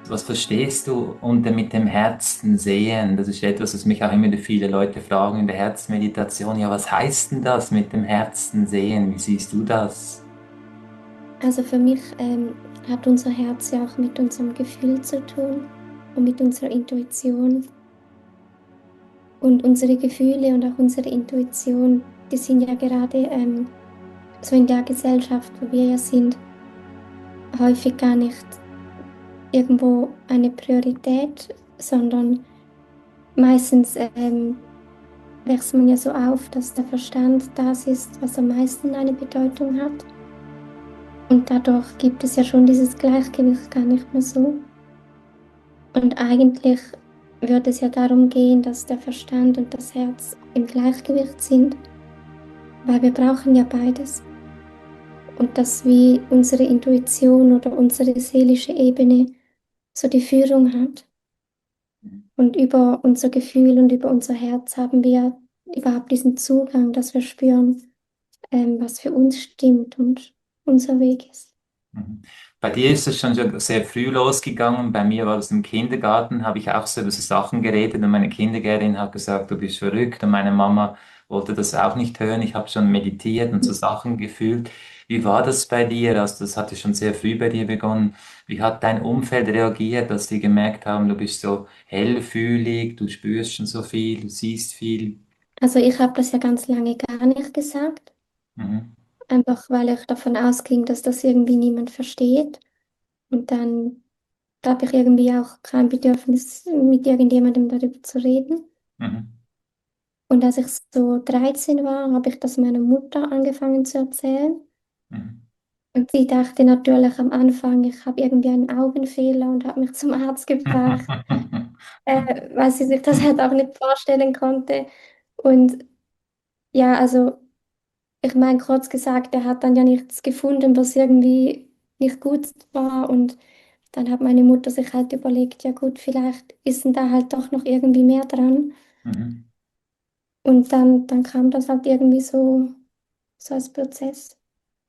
Was verstehst du unter mit dem Herzen sehen? Das ist etwas, was mich auch immer wieder viele Leute fragen in der Herzmeditation. Ja, was heißt denn das mit dem Herzen sehen? Wie siehst du das? Also für mich hat unser Herz ja auch mit unserem Gefühl zu tun und mit unserer Intuition. Und unsere Gefühle und auch unsere Intuition, die sind ja gerade so in der Gesellschaft, wo wir ja sind, häufig gar nicht irgendwo eine Priorität, sondern meistens wächst man ja so auf, dass der Verstand das ist, was am meisten eine Bedeutung hat. Und dadurch gibt es ja schon dieses Gleichgewicht gar nicht mehr so. Und eigentlich würde es ja darum gehen, dass der Verstand und das Herz im Gleichgewicht sind, weil wir brauchen ja beides. Und dass wie unsere Intuition oder unsere seelische Ebene so die Führung hat. Und über unser Gefühl und über unser Herz haben wir überhaupt diesen Zugang, dass wir spüren, was für uns stimmt und unser Weg ist. Mhm. Bei dir ist es schon sehr früh losgegangen. Bei mir war das im Kindergarten, habe ich auch so über so Sachen geredet und meine Kindergärtnerin hat gesagt, du bist verrückt und meine Mama wollte das auch nicht hören. Ich habe schon meditiert und so Sachen gefühlt. Wie war das bei dir? Also das hatte schon sehr früh bei dir begonnen. Wie hat dein Umfeld reagiert, als sie gemerkt haben, du bist so hellfühlig, du spürst schon so viel, du siehst viel? Also ich habe das ja ganz lange gar nicht gesagt, Mhm. einfach weil ich davon ausging, dass das irgendwie niemand versteht. Und dann habe ich irgendwie auch kein Bedürfnis, mit irgendjemandem darüber zu reden. Mhm. Und als ich so 13 war, habe ich das meiner Mutter angefangen zu erzählen. Mhm. Und sie dachte natürlich am Anfang, ich habe irgendwie einen Augenfehler und habe mich zum Arzt gebracht, weil sie sich das halt auch nicht vorstellen konnte. Und ja, also ich meine, kurz gesagt, er hat dann ja nichts gefunden, was irgendwie nicht gut war. Und dann hat meine Mutter sich halt überlegt, ja gut, vielleicht ist denn da halt doch noch irgendwie mehr dran. Mhm. Und dann kam das halt irgendwie so als Prozess.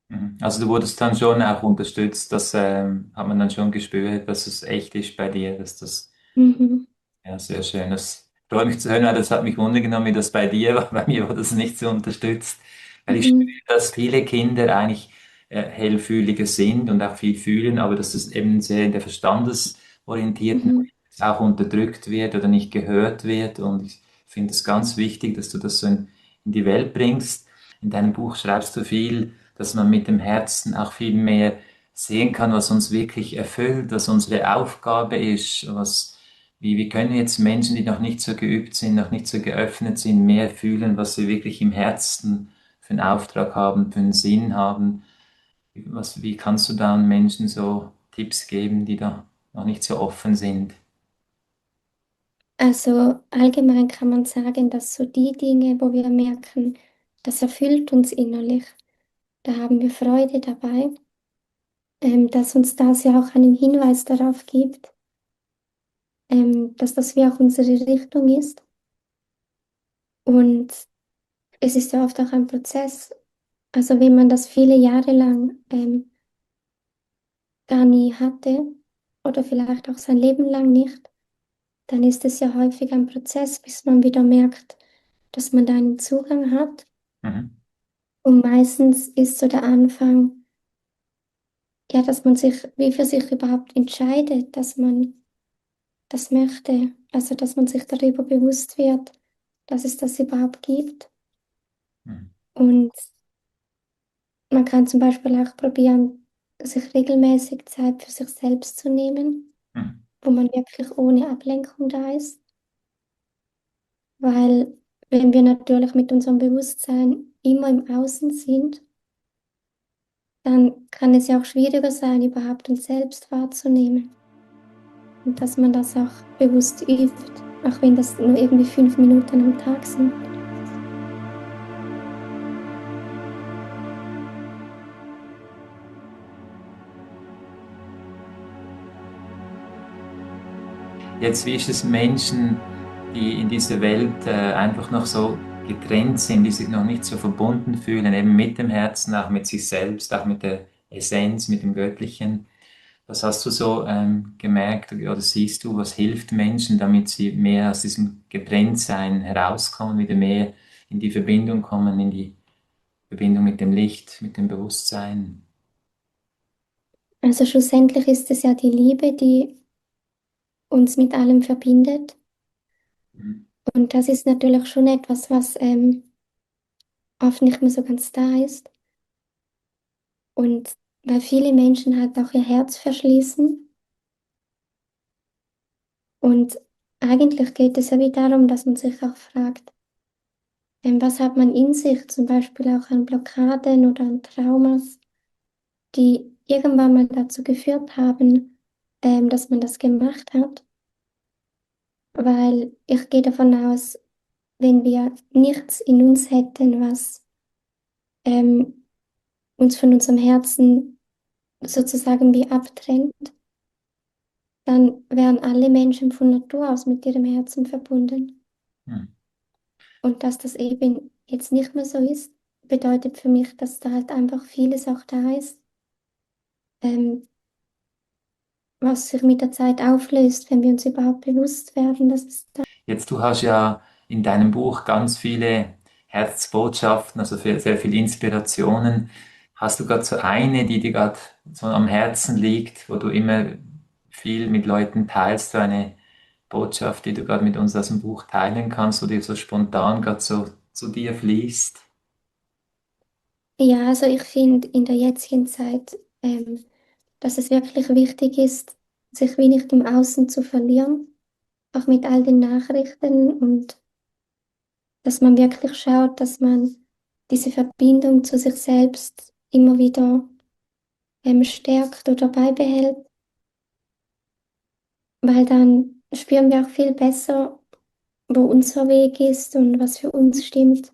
Mhm. Also du wurdest dann schon auch unterstützt, das hat man dann schon gespürt, dass es echt ist bei dir, dass das, Mhm. ja, sehr schön. Das freut mich zu hören, weil das hat mich wundern wie das bei dir war. Bei mir wurde das nicht so unterstützt, weil ich spüre, Mhm. dass viele Kinder eigentlich hellfühliger sind und auch viel fühlen, aber dass es eben sehr in der verstandesorientierten Mhm. auch unterdrückt wird oder nicht gehört wird. Und ich finde es ganz wichtig, dass du das so in die Welt bringst. In deinem Buch schreibst du viel, dass man mit dem Herzen auch viel mehr sehen kann, was uns wirklich erfüllt, was unsere Aufgabe ist, wie können jetzt Menschen, die noch nicht so geübt sind, noch nicht so geöffnet sind, mehr fühlen, was sie wirklich im Herzen für einen Auftrag haben, für einen Sinn haben? Wie kannst du da Menschen so Tipps geben, die da noch nicht so offen sind? Also allgemein kann man sagen, dass so die Dinge, wo wir merken, das erfüllt uns innerlich, da haben wir Freude dabei, dass uns das ja auch einen Hinweis darauf gibt, dass das wie auch unsere Richtung ist. Und es ist ja oft auch ein Prozess. Also wenn man das viele Jahre lang gar nie hatte oder vielleicht auch sein Leben lang nicht, dann ist es ja häufig ein Prozess, bis man wieder merkt, dass man da einen Zugang hat. Mhm. Und meistens ist so der Anfang, ja, dass man sich wie für sich überhaupt entscheidet, dass man das möchte. Also dass man sich darüber bewusst wird, dass es das überhaupt gibt. Mhm. Und man kann zum Beispiel auch probieren, sich regelmäßig Zeit für sich selbst zu nehmen, Mhm. wo man wirklich ohne Ablenkung da ist. Weil wenn wir natürlich mit unserem Bewusstsein immer im Außen sind, dann kann es ja auch schwieriger sein, überhaupt uns selbst wahrzunehmen. Und dass man das auch bewusst übt, auch wenn das nur irgendwie 5 Minuten am Tag sind. Jetzt, wie ist es Menschen, die in dieser Welt einfach noch so getrennt sind, die sich noch nicht so verbunden fühlen, eben mit dem Herzen, auch mit sich selbst, auch mit der Essenz, mit dem Göttlichen? Was hast du so gemerkt oder siehst du, was hilft Menschen, damit sie mehr aus diesem Getrenntsein herauskommen, wieder mehr in die Verbindung kommen, in die Verbindung mit dem Licht, mit dem Bewusstsein? Also schlussendlich ist es ja die Liebe, die uns mit allem verbindet. Mhm. Und das ist natürlich schon etwas, was oft nicht mehr so ganz da ist. Und weil viele Menschen halt auch ihr Herz verschließen. Und eigentlich geht es ja wie darum, dass man sich auch fragt, was hat man in sich, zum Beispiel auch an Blockaden oder an Traumas, die irgendwann mal dazu geführt haben, dass man das gemacht hat. Weil ich gehe davon aus, wenn wir nichts in uns hätten, was ähm, uns von unserem Herzen sozusagen wie abtrennt, dann wären alle Menschen von Natur aus mit ihrem Herzen verbunden. Mhm. Und dass das eben jetzt nicht mehr so ist, bedeutet für mich, dass da halt einfach vieles auch da ist, ähm, was sich mit der Zeit auflöst, wenn wir uns überhaupt bewusst werden, dass es da. Jetzt, du hast ja in deinem Buch ganz viele Herzbotschaften, also sehr viele Inspirationen. Hast du gerade so eine, die dir gerade so am Herzen liegt, wo du immer viel mit Leuten teilst, so eine Botschaft, die du gerade mit uns aus dem Buch teilen kannst, wo dir so spontan gerade so zu dir fließt? Ja, also ich finde in der jetzigen Zeit, dass es wirklich wichtig ist, sich wie nicht im Außen zu verlieren, auch mit all den Nachrichten und dass man wirklich schaut, dass man diese Verbindung zu sich selbst immer wieder stärkt oder beibehält, weil dann spüren wir auch viel besser, wo unser Weg ist und was für uns stimmt.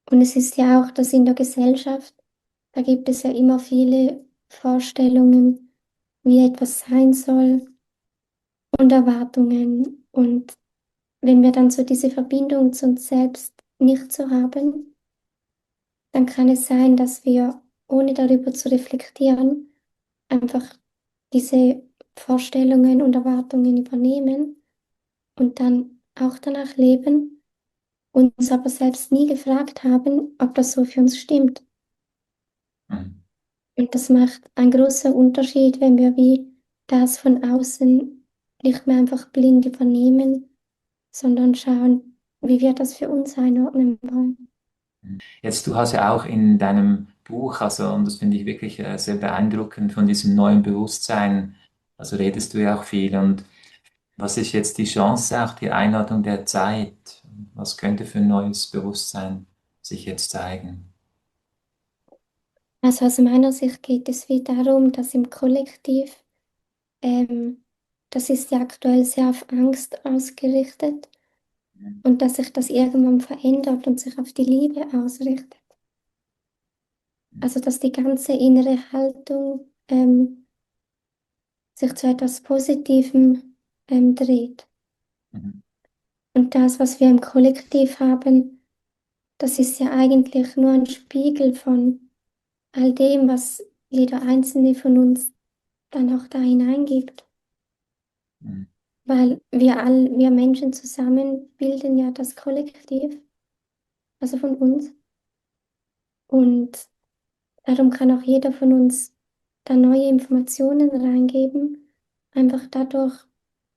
Und es ist ja auch, dass in der Gesellschaft, da gibt es ja immer viele Vorstellungen, wie etwas sein soll und Erwartungen. Und wenn wir dann so diese Verbindung zu uns selbst nicht so haben, dann kann es sein, dass wir, ohne darüber zu reflektieren, einfach diese Vorstellungen und Erwartungen übernehmen und dann auch danach leben, uns aber selbst nie gefragt haben, ob das so für uns stimmt. Mhm. Und das macht einen großen Unterschied, wenn wir wie das von außen nicht mehr einfach blind übernehmen, sondern schauen, wie wir das für uns einordnen wollen. Jetzt, du hast ja auch in deinem Buch, also, und das finde ich wirklich sehr beeindruckend, von diesem neuen Bewusstsein, also redest du ja auch viel. Und was ist jetzt die Chance, auch die Einladung der Zeit? Was könnte für ein neues Bewusstsein sich jetzt zeigen? Also aus meiner Sicht geht es wie darum, dass im Kollektiv, ähm, das ist ja aktuell sehr auf Angst ausgerichtet und dass sich das irgendwann verändert und sich auf die Liebe ausrichtet. Also dass die ganze innere Haltung sich zu etwas Positivem dreht. Mhm. Und das, was wir im Kollektiv haben, das ist ja eigentlich nur ein Spiegel von all dem, was jeder einzelne von uns dann auch da hineingibt. Mhm. Weil wir Menschen zusammen bilden ja das Kollektiv, also von uns. Und darum kann auch jeder von uns da neue Informationen reingeben, einfach dadurch,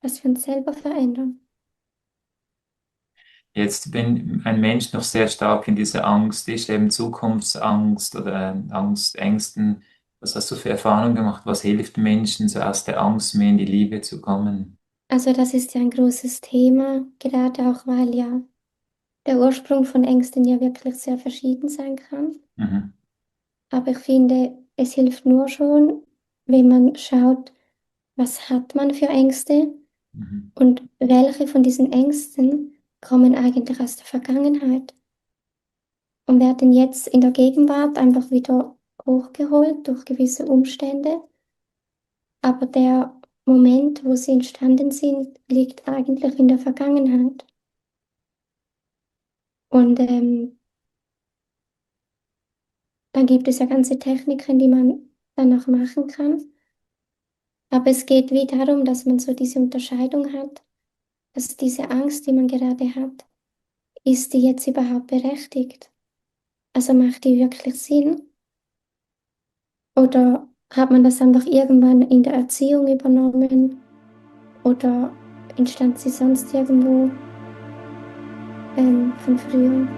dass wir uns selber verändern. Jetzt, wenn ein Mensch noch sehr stark in dieser Angst ist, eben Zukunftsangst oder Angst, Ängsten, was hast du für Erfahrungen gemacht? Was hilft Menschen, so aus der Angst mehr in die Liebe zu kommen? Also das ist ja ein großes Thema, gerade auch weil ja der Ursprung von Ängsten ja wirklich sehr verschieden sein kann. Mhm. Aber ich finde, es hilft nur schon, wenn man schaut, was hat man für Ängste Mhm. und welche von diesen Ängsten kommen eigentlich aus der Vergangenheit und werden jetzt in der Gegenwart einfach wieder hochgeholt durch gewisse Umstände. Aber der Moment, wo sie entstanden sind, liegt eigentlich in der Vergangenheit. Und dann gibt es ja ganze Techniken, die man danach machen kann. Aber es geht wie darum, dass man so diese Unterscheidung hat, dass diese Angst, die man gerade hat, ist die jetzt überhaupt berechtigt? Also macht die wirklich Sinn? Oder hat man das einfach irgendwann in der Erziehung übernommen? Oder entstand sie sonst irgendwo von früher?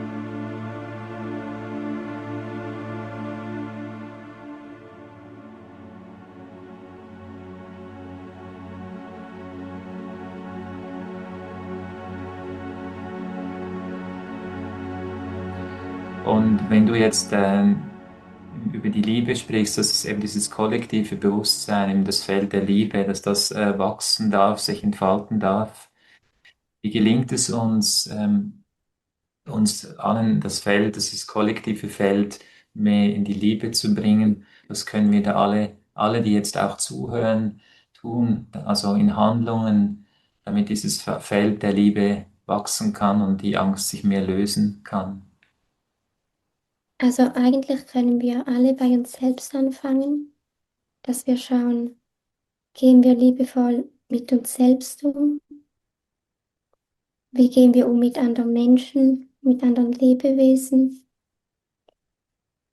Und wenn du jetzt über die Liebe sprichst, dass es eben dieses kollektive Bewusstsein, eben das Feld der Liebe, dass das wachsen darf, sich entfalten darf. Wie gelingt es uns, uns allen das Feld, dieses kollektive Feld mehr in die Liebe zu bringen? Das können wir da alle, die jetzt auch zuhören, tun, also in Handlungen, damit dieses Feld der Liebe wachsen kann und die Angst sich mehr lösen kann. Also eigentlich können wir alle bei uns selbst anfangen, dass wir schauen, gehen wir liebevoll mit uns selbst um? Wie gehen wir um mit anderen Menschen, mit anderen Lebewesen?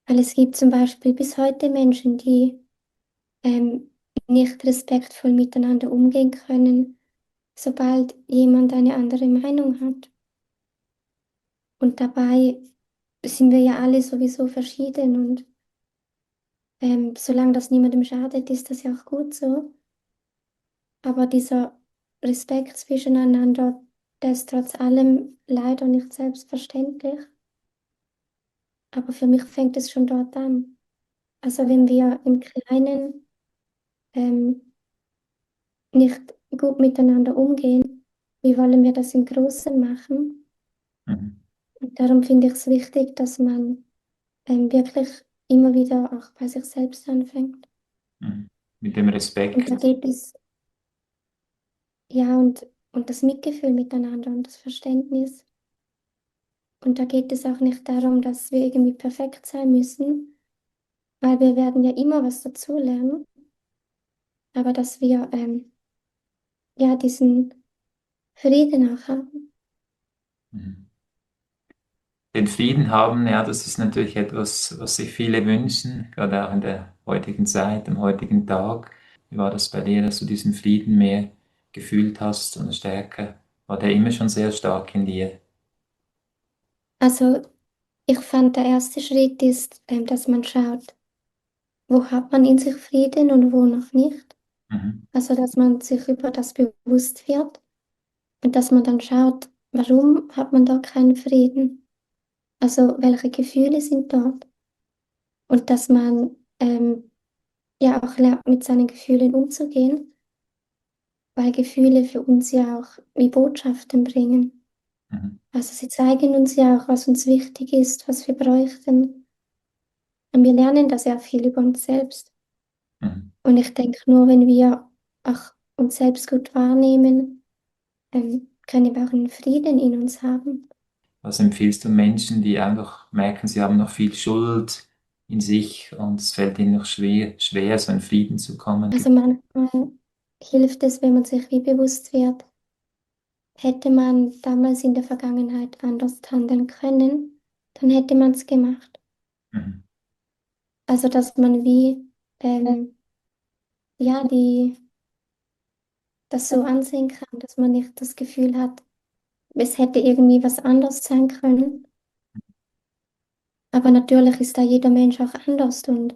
Weil es gibt zum Beispiel bis heute Menschen, die ähm, nicht respektvoll miteinander umgehen können, sobald jemand eine andere Meinung hat. Und dabei sind wir ja alle sowieso verschieden und solange das niemandem schadet, ist das ja auch gut so. Aber dieser Respekt zwischeneinander, der ist trotz allem leider nicht selbstverständlich. Aber für mich fängt es schon dort an. Also wenn wir im Kleinen ähm, nicht gut miteinander umgehen, wie wollen wir das im Großen machen? Mhm. Und darum finde ich es wichtig, dass man wirklich immer wieder auch bei sich selbst anfängt. Mhm. Mit dem Und da Respekt. geht es, ja, und das Mitgefühl miteinander und das Verständnis. Und da geht es auch nicht darum, dass wir irgendwie perfekt sein müssen, weil wir werden ja immer was dazulernen, aber dass wir ja diesen Frieden auch haben. Mhm. Den Frieden haben, ja, das ist natürlich etwas, was sich viele wünschen, gerade auch in der heutigen Zeit, am heutigen Tag. Wie war das bei dir, dass du diesen Frieden mehr gefühlt hast und stärker? War der immer schon sehr stark in dir? Also ich fand, der erste Schritt ist, dass man schaut, wo hat man in sich Frieden und wo noch nicht. Mhm. Also dass man sich über das bewusst wird und dass man dann schaut, warum hat man da keinen Frieden? Also welche Gefühle sind dort? Und dass man ja auch lernt, mit seinen Gefühlen umzugehen, weil Gefühle für uns ja auch wie Botschaften bringen. Mhm. Also sie zeigen uns ja auch, was uns wichtig ist, was wir bräuchten. Und wir lernen da sehr viel über uns selbst. Mhm. Und ich denke, nur wenn wir auch uns selbst gut wahrnehmen, können wir auch einen Frieden in uns haben. Was empfiehlst du Menschen, die einfach merken, sie haben noch viel Schuld in sich und es fällt ihnen noch schwer, so in Frieden zu kommen? Also manchmal hilft es, wenn man sich wie bewusst wird, hätte man damals in der Vergangenheit anders handeln können, dann hätte man es gemacht. Mhm. Also dass man wie ja das so ansehen kann, dass man nicht das Gefühl hat, es hätte irgendwie was anderes sein können. Aber natürlich ist da jeder Mensch auch anders und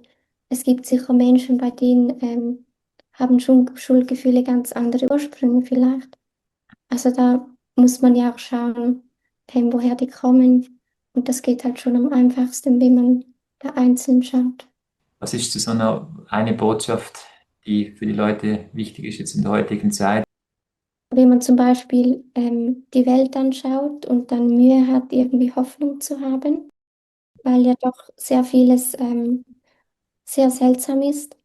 es gibt sicher Menschen, bei denen haben schon Schuldgefühle ganz andere Ursprünge vielleicht. Also da muss man ja auch schauen, woher die kommen. Und das geht halt schon am einfachsten, wenn man da einzeln schaut. Was ist so eine Botschaft, die für die Leute wichtig ist jetzt in der heutigen Zeit? Wenn man zum Beispiel die Welt anschaut und dann Mühe hat, irgendwie Hoffnung zu haben, weil ja doch sehr vieles sehr seltsam ist,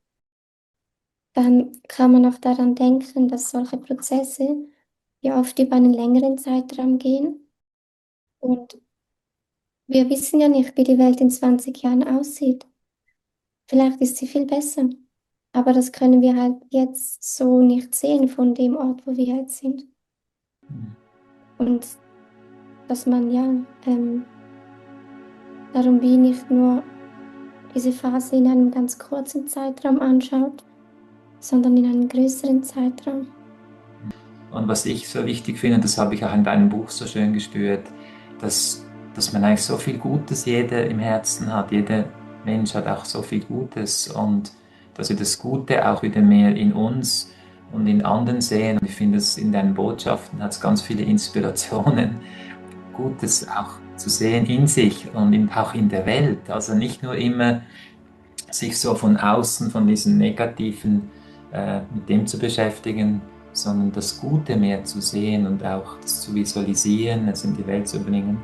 dann kann man auch daran denken, dass solche Prozesse ja oft über einen längeren Zeitraum gehen. Und wir wissen ja nicht, wie die Welt in 20 Jahren aussieht. Vielleicht ist sie viel besser, aber das können wir halt jetzt so nicht sehen von dem Ort, wo wir jetzt sind. Und dass man ja darum wie nicht nur diese Phase in einem ganz kurzen Zeitraum anschaut, sondern in einem größeren Zeitraum. Und was ich so wichtig finde, das habe ich auch in deinem Buch so schön gespürt, dass man eigentlich so viel Gutes jeder im Herzen hat. Jeder Mensch hat auch so viel Gutes und dass wir das Gute auch wieder mehr in uns und in anderen sehen. Und ich finde, dass in deinen Botschaften hat es ganz viele Inspirationen, Gutes auch zu sehen in sich und auch in der Welt. Also nicht nur immer sich so von außen, von diesem Negativen mit dem zu beschäftigen, sondern das Gute mehr zu sehen und auch das zu visualisieren, es in die Welt zu bringen.